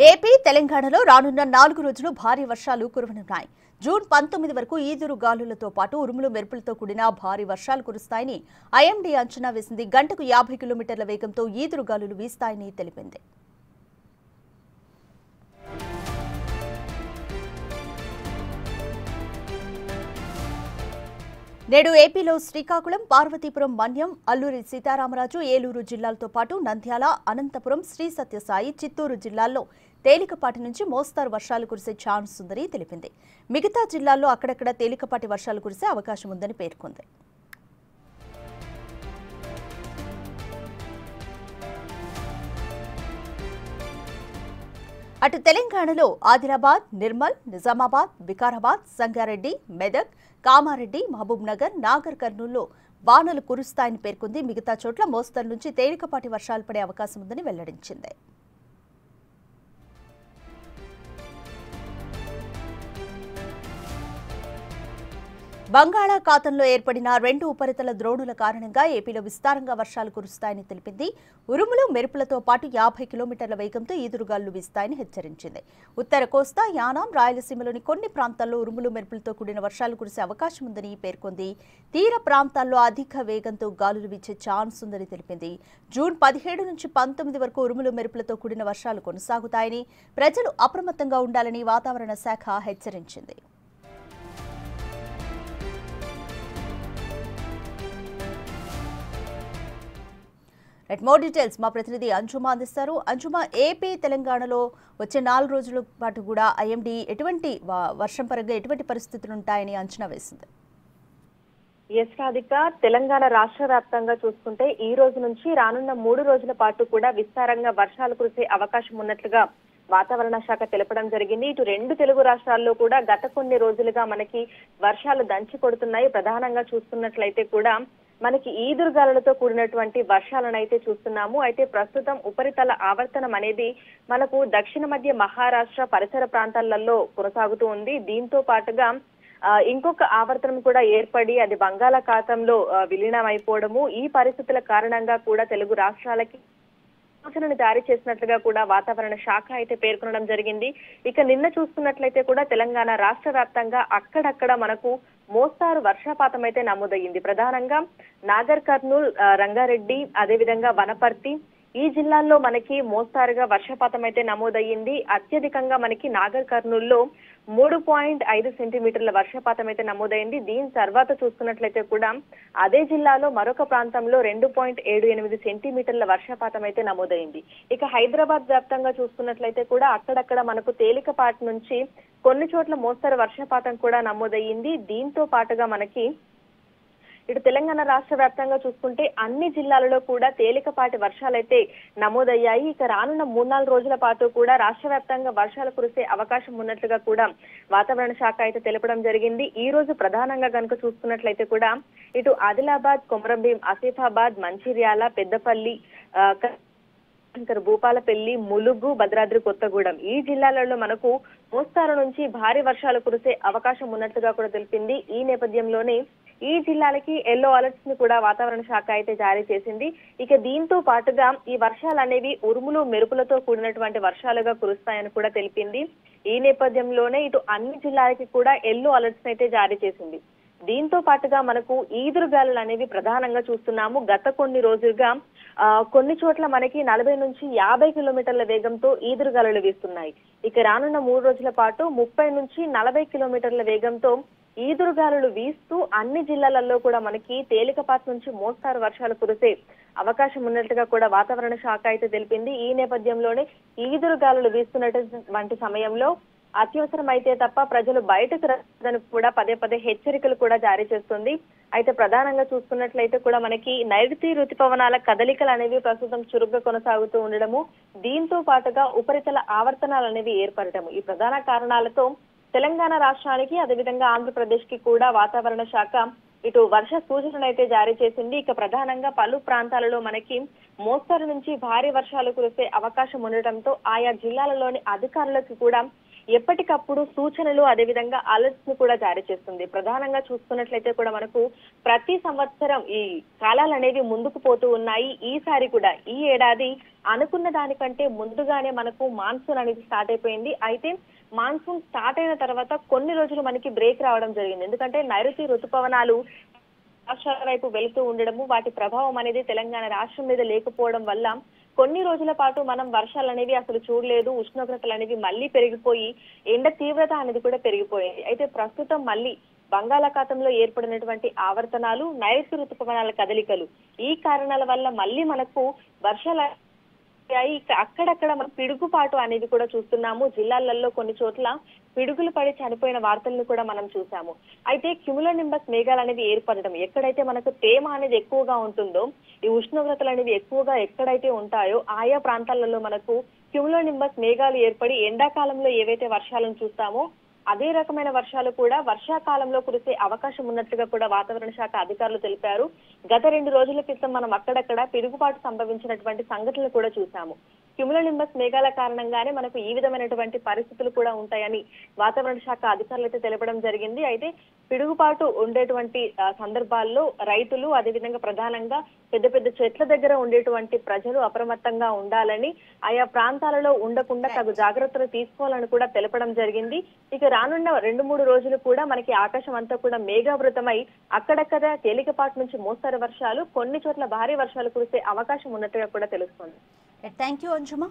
AP తెలంగాణలో రానున్న 4 రోజులు భారీ వర్షాలు కురవనున్నాయి. జూన్ 19 వరకు ఈదురు గాలులతో పాటు ఉరుములు మెరుపులతో కూడిన భారీ వర్షాలు కురుస్తాయని ఐఎండీ అంచనా వేసింది. గంటకు 50 కిలోమీటర్ల వేగంతో ఈదురు గాలులు వీస్తాయని తెలిపింది. నేడు ఏపీలో శ్రీకాకుళం, పార్వతీపురం, మన్యం, అల్లూరి సీతారామరాజు, ఏలూరు జిల్లాలతో పాటు నంద్యాల, అనంతపురం, శ్రీ సత్యసాయి, చిత్తూరు జిల్లాల్లో తేలికపాటి నుంచి మోస్తారు వర్షాలు కురిసే ఛాన్స్ ఉందని తెలిపింది. మిగతా జిల్లాల్లో అక్కడక్కడ తేలికపాటి వర్షాలు కురిసే అవకాశం ఉందని పేర్కొంది. అటు తెలంగాణలో ఆదిలాబాద్, నిర్మల్, నిజామాబాద్, వికారాబాద్, సంగారెడ్డి, మెదక్, కామారెడ్డి, మహబూబ్ నగర్, నాగర్ కర్నూల్లో వానలు కురుస్తాయని పేర్కొంది. మిగతా చోట్ల మోస్తరు నుంచి తేలికపాటి వర్షాలు పడే అవకాశం ఉందని వెల్లడించింది. బంగాళాఖాతంలో ఏర్పడిన 2 ఉపరితల ద్రోణుల కారణంగా ఏపీలో విస్తారంగా వర్షాలు కురుస్తాయని తెలిపింది. ఉరుములు మెరుపులతో పాటు 50 కిలోమీటర్ల వేగంతో ఈదురుగాలులు వీస్తాయని హెచ్చరించింది. ఉత్తర కోస్తా, యానాం, రాయలసీమలోని కొన్ని ప్రాంతాల్లో ఉరుములు మెరుపులతో కూడిన వర్షాలు కురిసే అవకాశం ఉందని పేర్కొంది. తీర ప్రాంతాల్లో అధిక వేగంతో గాలులు వీచే ఛాన్స్ ఉందని తెలిపింది. జూన్ 17 నుంచి 19 వరకు ఉరుములు మెరుపులతో కూడిన వర్షాలు కొనసాగుతాయని, ప్రజలు అప్రమత్తంగా ఉండాలని వాతావరణ శాఖ హెచ్చరించింది. మోర్ డీటెయిల్స్ మా ప్రతినిధి అంజుమా అందిస్తారు. అంజుమా, ఏపీ తెలంగాణలో వచ్చే 4 రోజుల పాటు కూడా ఐఎండీ ఎటువంటి వర్షం పరంగా ఎటువంటి పరిస్థితులు ఉంటాయని అంచనా వేసింది? ఎస్ రాధిక, తెలంగాణ రాష్ట్ర వ్యాప్తంగా చూసుకుంటే ఈ రోజు నుంచి రానున్న 3 రోజుల పాటు కూడా విస్తారంగా వర్షాలు కురిసే అవకాశం ఉన్నట్లుగా వాతావరణ శాఖ తెలపడం జరిగింది. ఇటు 2 తెలుగు రాష్ట్రాల్లో కూడా గత కొన్ని రోజులుగా మనకి వర్షాలు దంచి కొడుతున్నాయి. ప్రధానంగా చూసుకున్నట్లయితే కూడా మనకి ఈదురుగాలులతో కూడినటువంటి వర్షాలను అయితే చూస్తున్నాము. అయితే ప్రస్తుతం ఉపరితల ఆవర్తనం అనేది మనకు దక్షిణ మధ్య మహారాష్ట్ర పరిసర ప్రాంతాలలో కొనసాగుతూ ఉంది. దీంతో పాటుగా ఇంకొక ఆవర్తనం కూడా ఏర్పడి అది బంగాళాఖాతంలో విలీనం అయిపోవడము, ఈ పరిస్థితుల కారణంగా కూడా తెలుగు రాష్ట్రాలకి సూచనను జారీ చేసినట్లుగా కూడా వాతావరణ శాఖ అయితే పేర్కొనడం జరిగింది. ఇక నిన్న చూసుకున్నట్లయితే కూడా తెలంగాణ రాష్ట్ర వ్యాప్తంగా అక్కడక్కడ మనకు మోస్తారు వర్షపాతం అయితే నమోదయ్యింది. ప్రధానంగా నాగర్ కర్నూల్, రంగారెడ్డి, అదేవిధంగా వనపర్తి ఈ జిల్లాల్లో మనకి మోస్తారుగా వర్షపాతం అయితే నమోదయ్యింది. అత్యధికంగా మనకి నాగర్ కర్నూల్లో 3.5 సెంటీమీటర్ల వర్షపాతం అయితే నమోదైంది. దీని తర్వాత చూసుకున్నట్లయితే కూడా అదే జిల్లాలో మరొక ప్రాంతంలో 2.78 సెంటీమీటర్ల వర్షపాతం అయితే నమోదైంది. ఇక హైదరాబాద్ వ్యాప్తంగా చూసుకున్నట్లయితే కూడా అక్కడక్కడ మనకు తేలికపాటి నుంచి కొన్ని చోట్ల మోస్తరు వర్షపాతం కూడా నమోదయ్యింది. దీంతో పాటుగా మనకి ఇటు తెలంగాణ రాష్ట్ర వ్యాప్తంగా చూసుకుంటే అన్ని జిల్లాలలో కూడా తేలికపాటి వర్షాలైతే నమోదయ్యాయి. ఇక రానున్న 3-4 రోజుల పాటు కూడా రాష్ట్ర వ్యాప్తంగా వర్షాలు కురిసే అవకాశం ఉన్నట్లుగా కూడా వాతావరణ శాఖ అయితే తెలపడం జరిగింది. ఈ రోజు ప్రధానంగా కనుక చూసుకున్నట్లయితే కూడా ఇటు ఆదిలాబాద్, కొమరంభీం, ఆసిఫాబాద్, మంచిర్యాల, పెద్దపల్లి, భూపాలపల్లి, ములుగు, భద్రాద్రి కొత్తగూడెం ఈ జిల్లాలలో మనకు మోస్తారు నుంచి భారీ వర్షాలు కురిసే అవకాశం ఉన్నట్లుగా కూడా తెలిపింది. ఈ నేపథ్యంలోనే ఈ జిల్లాలకి ఎల్లో అలర్ట్స్ ని కూడా వాతావరణ శాఖ అయితే జారీ చేసింది. ఇక దీంతో పాటుగా ఈ వర్షాలు అనేవి ఉరుములు మెరుపులతో కూడినటువంటి వర్షాలుగా కురుస్తాయని కూడా తెలిపింది. ఈ నేపథ్యంలోనే ఇటు అన్ని జిల్లాలకి కూడా ఎల్లో అలర్ట్స్ అయితే జారీ చేసింది. దీంతో పాటుగా మనకు ఈదురుగాలులు అనేవి ప్రధానంగా చూస్తున్నాము. గత కొన్ని రోజులుగా కొన్ని చోట్ల మనకి 40 నుంచి 50 కిలోమీటర్ల వేగంతో ఈదురుగాలులు వీస్తున్నాయి. ఇక రానున్న 3 రోజుల పాటు 30 నుంచి 40 కిలోమీటర్ల వేగంతో ఈదురుగాలులు వీస్తూ అన్ని జిల్లాలలో కూడా మనకి తేలికపాటి నుంచి మోస్తారు వర్షాలు కురిసే అవకాశం ఉన్నట్లుగా కూడా వాతావరణ శాఖ అయితే తెలిపింది. ఈ నేపథ్యంలోనే ఈదురుగాలులు వీస్తున్నటువంటి సమయంలో అత్యవసరం అయితే తప్ప ప్రజలు బయటకు రాదని కూడా పదే హెచ్చరికలు కూడా జారీ చేస్తుంది. అయితే ప్రధానంగా చూసుకున్నట్లయితే కూడా మనకి నైరుతి రుతుపవనాల కదలికలు అనేవి ప్రస్తుతం చురుగ్గా కొనసాగుతూ ఉండడము, దీంతో పాటుగా ఉపరితల ఆవర్తనాలు అనేవి ఏర్పడటము ఈ ప్రధాన కారణాలతో తెలంగాణ రాష్ట్రానికి అదేవిధంగా ఆంధ్రప్రదేశ్ కి కూడా వాతావరణ శాఖ ఇటు వర్ష సూచనలు అయితే జారీ చేసింది. ఇక ప్రధానంగా పలు ప్రాంతాలలో మనకి మోస్తరు నుంచి భారీ వర్షాలు కురిసే అవకాశం ఉండటంతో ఆయా జిల్లాలలోని అధికారులకు కూడా ఎప్పటికప్పుడు సూచనలు అదేవిధంగా అలర్ట్స్ ను కూడా జారీ చేస్తుంది. ప్రధానంగా చూసుకున్నట్లయితే కూడా మనకు ప్రతి సంవత్సరం ఈ కాలాలు అనేవి ముందుకు పోతూ ఉన్నాయి. ఈసారి కూడా ఈ ఏడాది అనుకున్న దానికంటే ముందుగానే మనకు మాన్సూన్ అనేది స్టార్ట్ అయిపోయింది. అయితే మాన్సూన్ స్టార్ట్ అయిన తర్వాత కొన్ని రోజులు మనకి బ్రేక్ రావడం జరిగింది. ఎందుకంటే నైరుతి ఋతుపవనాలు రాష్ట్రాల వైపు వెళుతూ ఉండడము, వాటి ప్రభావం అనేది తెలంగాణ రాష్ట్రం మీద లేకపోవడం వల్ల కొన్ని రోజుల పాటు మనం వర్షాలు అనేవి అసలు చూడలేదు. ఉష్ణోగ్రతలు అనేవి మళ్ళీ పెరిగిపోయి ఎండ తీవ్రత అనేది కూడా పెరిగిపోయింది. అయితే ప్రస్తుతం మళ్ళీ బంగాళాఖాతంలో ఏర్పడినటువంటి ఆవర్తనాలు, నైరుతి ఋతుపవనాల కదలికలు ఈ కారణాల వల్ల మళ్ళీ మనకు వర్షాలు అక్కడక్కడ మనం పిడుగుపాటు అనేది కూడా చూస్తున్నాము. జిల్లాలలో కొన్ని చోట్ల పిడుగులు పడి చనిపోయిన వార్తలను కూడా మనం చూసాము. అయితే క్యుములోనింబస్ మేఘాలు అనేవి ఏర్పడడం, ఎక్కడైతే మనకు తేమ అనేది ఎక్కువగా ఉంటుందో, ఈ ఉష్ణోగ్రతలు అనేవి ఎక్కువగా ఎక్కడైతే ఉంటాయో ఆయా ప్రాంతాలలో మనకు క్యుములోనింబస్ మేఘాలు ఏర్పడి ఎండాకాలంలో ఏవైతే వర్షాలను చూస్తామో అదే రకమైన వర్షాలు కూడా వర్షాకాలంలో కురిసే అవకాశం ఉన్నట్లుగా కూడా వాతావరణ శాఖ అధికారులు తెలిపారు. గత 2 రోజుల క్రితం మనం అక్కడక్కడ పిడుగుపాటు సంభవించినటువంటి సంఘటనలు కూడా చూసాము. క్యుములోనింబస్ మేఘాల కారణంగానే మనకు ఈ విధమైనటువంటి పరిస్థితులు కూడా ఉంటాయని వాతావరణ శాఖ అధికారులు అయితే తెలపడం జరిగింది. అయితే పిడుగుపాటు ఉండేటువంటి సందర్భాల్లో రైతులు అదేవిధంగా ప్రధానంగా పెద్ద పెద్ద చెట్ల దగ్గర ఉండేటువంటి ప్రజలు అప్రమత్తంగా ఉండాలని, ఆయా ప్రాంతాలలో ఉండకుండా తగు జాగ్రత్తలు తీసుకోవాలని కూడా తెలపడం జరిగింది. ఇక రానున్న 2-3 రోజులు కూడా మనకి ఆకాశం అంతా కూడా మేఘావృతమై అక్కడక్కడ తేలికపాటి నుంచి మోస్తరు వర్షాలు, కొన్ని చోట్ల భారీ వర్షాలు కురిసే అవకాశం ఉన్నట్టుగా కూడా తెలుస్తుంది. Thank you అంజుమా.